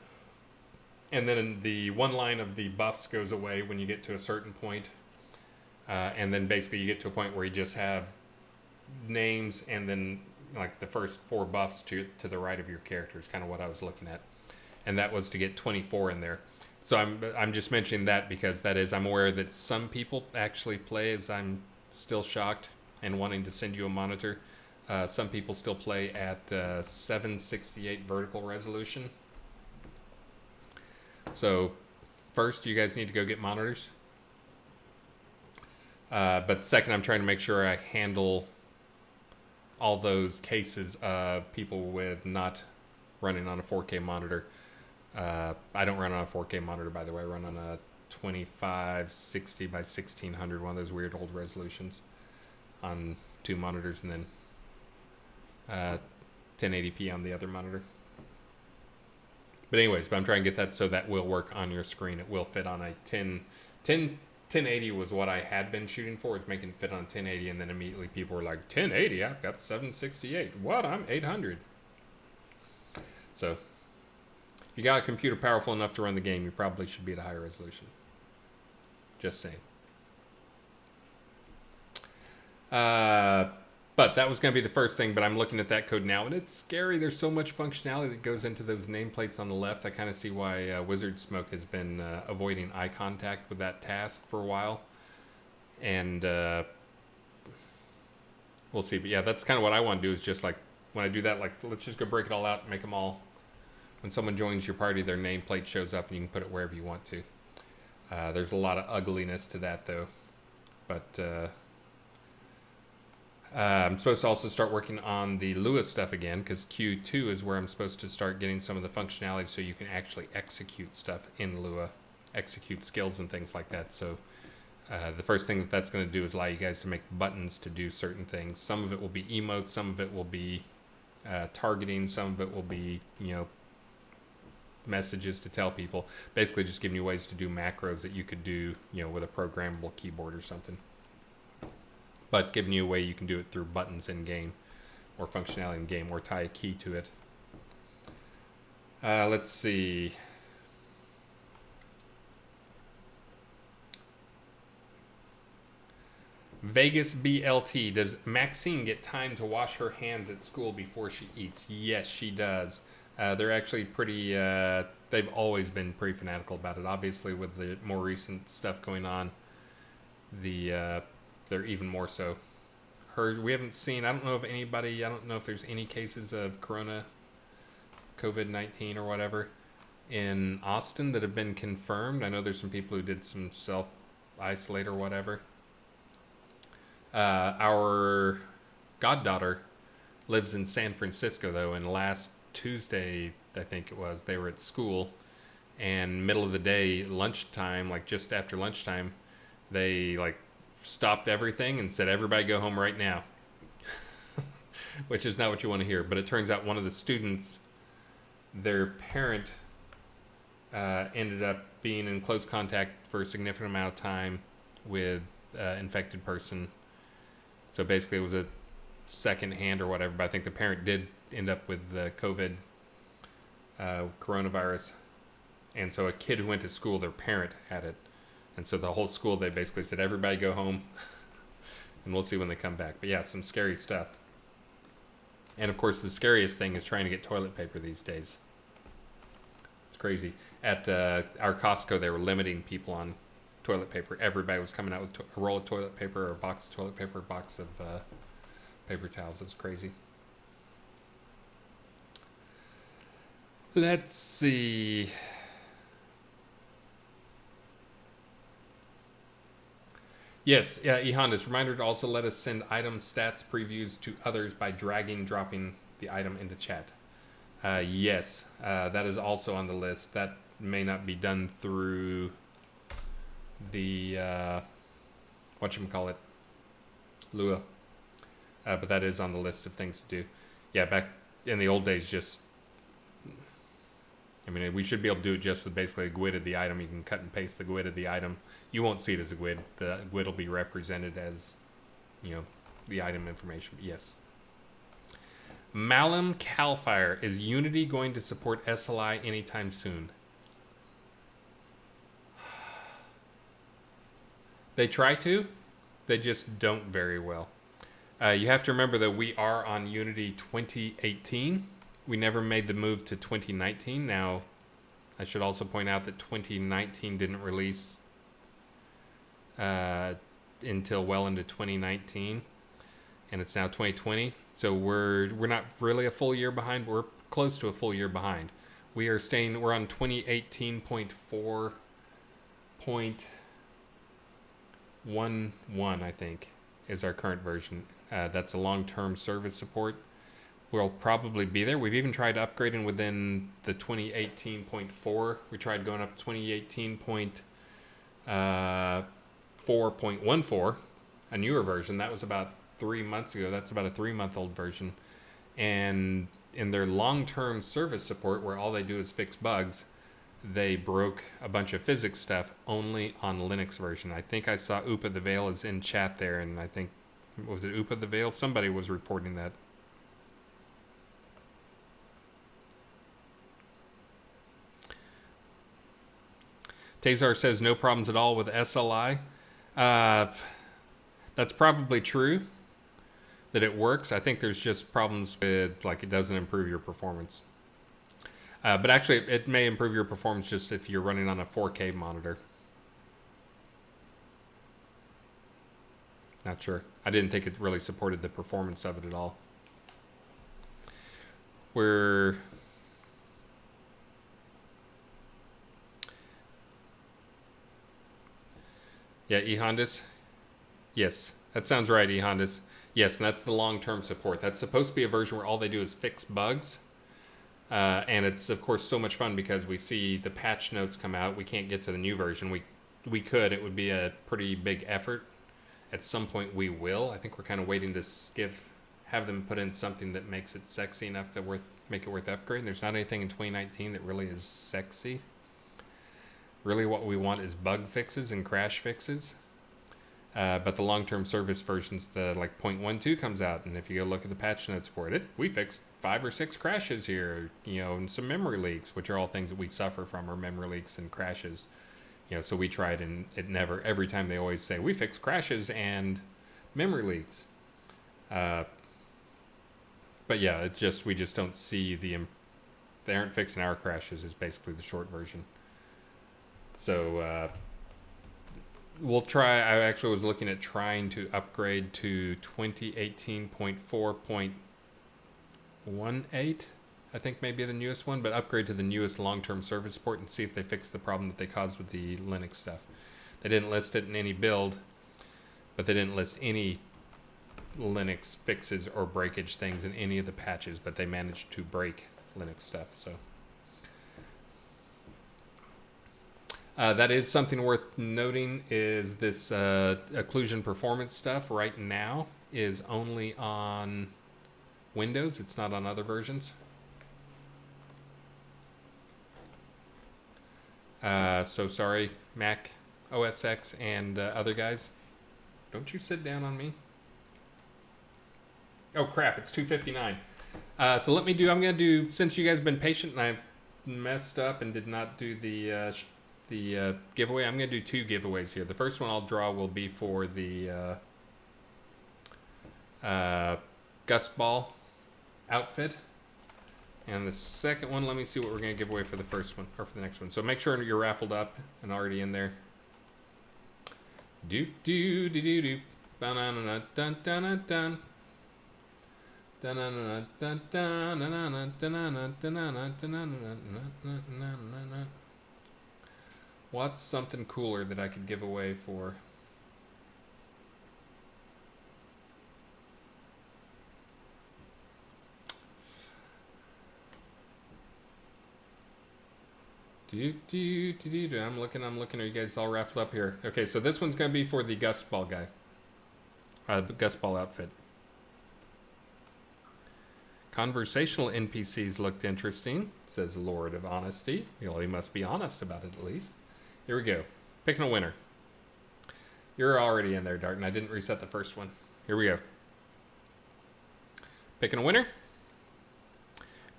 and then the one line of the buffs goes away when you get to a certain point, and then basically you get to a point where you just have names and then like the first 4 buffs to the right of your character is kind of what I was looking at, and that was to get 24 in there. So I'm just mentioning that because I'm aware that some people actually play, as I'm still shocked and wanting to send you a monitor. Some people still play at 768 vertical resolution. So first, you guys need to go get monitors. But second, I'm trying to make sure I handle all those cases of people with not running on a 4K monitor. I don't run on a 4K monitor, by the way. I run on a 2560 by 1600, one of those weird old resolutions, on 2 monitors, and then 1080p on the other monitor. But anyways, I'm trying to get that so that will work on your screen. It will fit on a 1080 was what I had been shooting for, is making it fit on 1080, and then immediately people were like, 1080? I've got 768. What? I'm 800. So if you got a computer powerful enough to run the game, you probably should be at a higher resolution. Just saying. But that was going to be the first thing, but I'm looking at that code now, and it's scary. There's so much functionality that goes into those nameplates on the left. I kind of see why Wizard Smoke has been avoiding eye contact with that task for a while. And we'll see. But yeah, that's kind of what I want to do, is just like, when I do that, like, let's just go break it all out and make them all. When someone joins your party, their nameplate shows up, and you can put it wherever you want to. There's a lot of ugliness to that, though. But I'm supposed to also start working on the Lua stuff again, because Q2 is where I'm supposed to start getting some of the functionality so you can actually execute stuff in Lua, execute skills and things like that. So the first thing that's going to do is allow you guys to make buttons to do certain things. Some of it will be emotes, some of it will be targeting, some of it will be, messages to tell people. Basically just giving you ways to do macros that you could do, with a programmable keyboard or something. But giving you a way you can do it through buttons in game, or functionality in game, or tie a key to it. Let's see. Vegas BLT. Does Maxine get time to wash her hands at school before she eats? Yes, she does. They're actually pretty, they've always been pretty fanatical about it. Obviously, with the more recent stuff going on, they're even more so. We haven't seen, I don't know if there's any cases of COVID-19 or whatever in Austin that have been confirmed. I know there's some people who did some self-isolate or whatever. Our goddaughter lives in San Francisco, though, and last Tuesday, I think it was, they were at school, and middle of the day, lunchtime, like just after lunchtime, they stopped everything and said, everybody go home right now. Which is not what you want to hear. But it turns out one of the students, their parent ended up being in close contact for a significant amount of time with infected person. So basically it was a second hand or whatever, but I think the parent did end up with the COVID coronavirus. And so a kid who went to school, their parent had it. And so the whole school, they basically said, everybody go home, and we'll see when they come back. But yeah, some scary stuff. And of course, the scariest thing is trying to get toilet paper these days. It's crazy. At our Costco, they were limiting people on toilet paper. Everybody was coming out with a roll of toilet paper, or a box of toilet paper, a box of paper towels. It's crazy. Let's see. Yes, eHonda's reminder to also let us send item stats previews to others by dropping the item into chat. Yes, that is also on the list. That may not be done through the Lua, but that is on the list of things to do. Yeah, back in the old days, just mean, we should be able to do it just with basically a GUID of the item. You can cut and paste the GUID of the item. You won't see it as a GUID. The GUID will be represented as, the item information. But yes. Malum Calfire. Is Unity going to support SLI anytime soon? They try to. They just don't very well. You have to remember that we are on Unity 2018. We never made the move to 2019. Now, I should also point out that 2019 didn't release until well into 2019, and it's now 2020. So we're not really a full year behind. We're close to a full year behind. We're on 2018.4.11, I think, is our current version. That's a long-term service support. We'll probably be there. We've even tried upgrading within the 2018.4. We tried going up to 2018.4.14, a newer version. That was about 3 months ago. That's about a 3-month-old version. And in their long-term service support, where all they do is fix bugs, they broke a bunch of physics stuff only on Linux version. I think I saw Upa the Veil is in chat there, and I think, was it Upa the Veil? Somebody was reporting that. Tazar says no problems at all with SLI. That's probably true, that it works. I think there's just problems with, like, it doesn't improve your performance. But actually, it may improve your performance just if you're running on a 4K monitor. Not sure. I didn't think it really supported the performance of it at all. Yeah, eHondas. Yes, that sounds right, eHondas. Yes, and that's the long-term support. That's supposed to be a version where all they do is fix bugs. And it's, of course, so much fun because we see the patch notes come out. We can't get to the new version. We could. It would be a pretty big effort. At some point, we will. I think we're kind of waiting to have them put in something that makes it sexy enough to make it worth upgrading. There's not anything in 2019 that really is sexy. Really what we want is bug fixes and crash fixes. But the long-term service versions, the 0.12 comes out, and if you go look at the patch notes for it, we fixed 5 or 6 crashes here, and some memory leaks, which are all things that we suffer from, are memory leaks and crashes. So we tried, and it never, every time they always say, we fix crashes and memory leaks. But yeah, we just don't see they aren't fixing our crashes is basically the short version. So, we'll try. I actually was looking at trying to upgrade to 2018.4.18. I think maybe the newest one, but upgrade to the newest long-term service support and see if they fix the problem that they caused with the Linux stuff. They didn't list it in any build, but they didn't list any Linux fixes or breakage things in any of the patches, but they managed to break Linux stuff, so. That is something worth noting, is this occlusion performance stuff right now is only on Windows. It's not on other versions. So sorry, Mac, OS X, and other guys. Don't you sit down on me. Oh crap, it's 2:59. So I'm going to do, since you guys have been patient and I messed up and did not do the giveaway, I'm going to do 2 giveaways here. The first one I'll draw will be for the Gust Ball outfit. And the second one, let me see what we're going to give away for the first one, or for the next one. So make sure you're raffled up and already in there. Do-do-do-do-do. Ba-na-na-na-dun-dun-dun-dun. What's something cooler that I could give away for? I'm looking. Are you guys all raffled up here? Okay, so this one's going to be for the Gust Ball guy. The Gust Ball outfit. Conversational NPCs looked interesting, says Lord of Honesty. Well, he must be honest about it at least. Here we go. Picking a winner. You're already in there, Darton. I didn't reset the first one. Here we go. Picking a winner.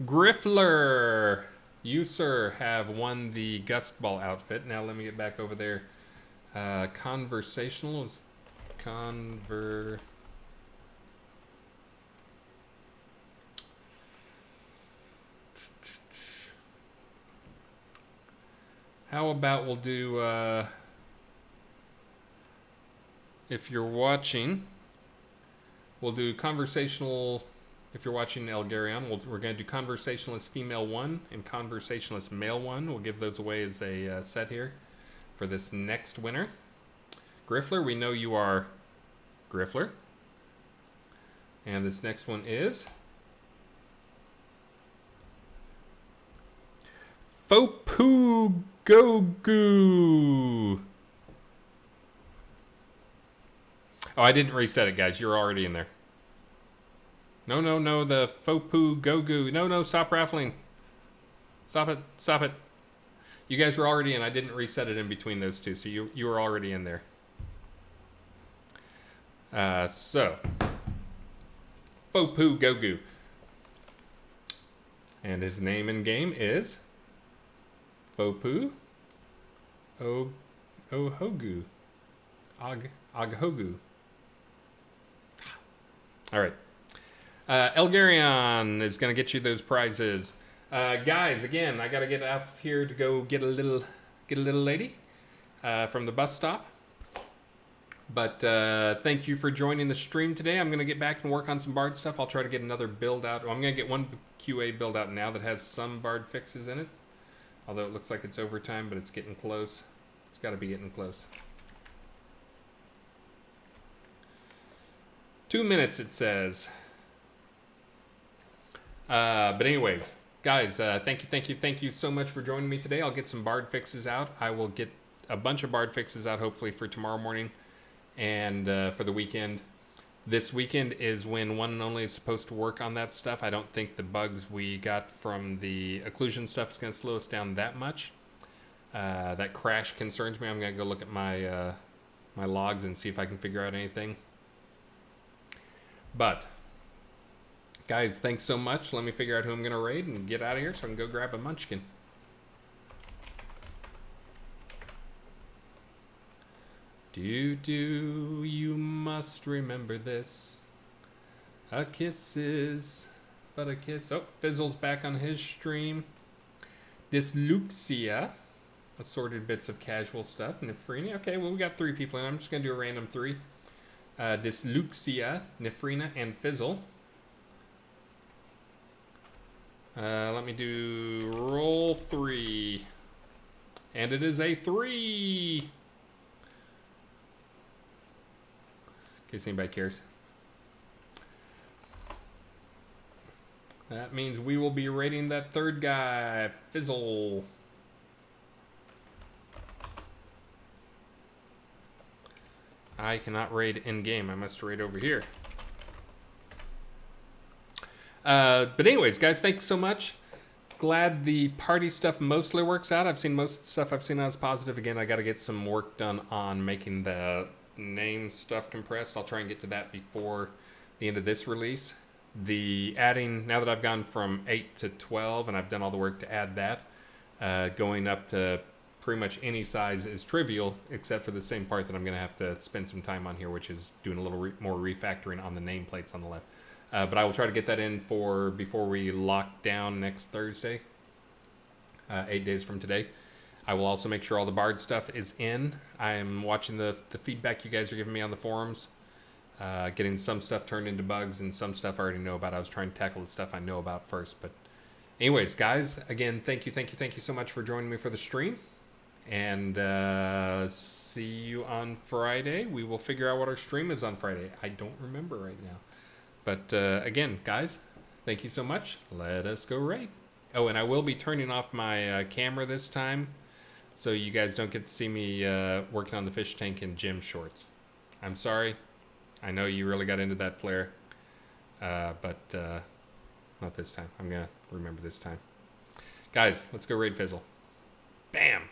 Griffler. You, sir, have won the Gust Ball outfit. Now let me get back over there. Conversational is How about we'll do, if you're watching, we'll do conversational, if you're watching Elgarion, we're going to do conversationalist female 1 and conversationalist male 1. We'll give those away as a set here for this next winner. Griffler, we know you are Griffler. And this next one is C-3po Backpack. Oh, I didn't reset it, guys. You're already in there. No, the C-3po Backpack. No, stop raffling. Stop it. You guys were already in. I didn't reset it in between those two, so you were already in there. So, C-3po Backpack. And his name in game is C-3po Backpack. All right. Elgarion is going to get you those prizes. Guys, again, I got to get off here to go get a little lady from the bus stop. But thank you for joining the stream today. I'm going to get back and work on some Bard stuff. I'll try to get another build out. Well, I'm going to get one QA build out now that has some Bard fixes in it. Although it looks like it's overtime, but it's getting close. It's got to be getting close. 2 minutes, it says. But anyways, guys, thank you so much for joining me today. I'll get some Bard fixes out. I will get a bunch of Bard fixes out hopefully for tomorrow morning and for the weekend. This weekend is when One and Only is supposed to work on that stuff. I don't think the bugs we got from the occlusion stuff is going to slow us down that much. That crash concerns me. I'm going to go look at my my logs and see if I can figure out anything. But, guys, thanks so much. Let me figure out who I'm going to raid and get out of here so I can go grab a munchkin. You must remember this. A kiss is but a kiss. Oh, Fizzle's back on his stream. Dysluxia. Assorted bits of casual stuff. Nefrina. Okay, well, we got 3 people in. I'm just going to do a random 3. Dysluxia, Nefrina, and Fizzle. Let me do roll 3. And it is a 3. In case anybody cares. That means we will be rating that third guy, Fizzle. I cannot raid in-game. I must raid over here. But anyways, guys, thanks so much. Glad the party stuff mostly works out. I've seen most of the stuff I've seen as positive. Again, I got to get some work done on making the name stuff compressed. I'll try and get to that before the end of this release. The adding, now that I've gone from 8 to 12 and I've done all the work to add that, going up to pretty much any size is trivial, except for the same part that I'm going to have to spend some time on here, which is doing a little more refactoring on the nameplates on the left. But I will try to get that in before we lock down next Thursday, 8 days from today. I will also make sure all the Bard stuff is in. I am watching the feedback you guys are giving me on the forums, getting some stuff turned into bugs and some stuff I already know about. I was trying to tackle the stuff I know about first. But anyways, guys, again, thank you so much for joining me for the stream. And see you on Friday. We will figure out what our stream is on Friday. I don't remember right now. But again, guys, thank you so much. Let us go raid. Oh, and I will be turning off my camera this time, so you guys don't get to see me working on the fish tank in gym shorts. I'm sorry. I know you really got into that flare. But not this time. I'm going to remember this time. Guys, let's go raid Fizzle. Bam!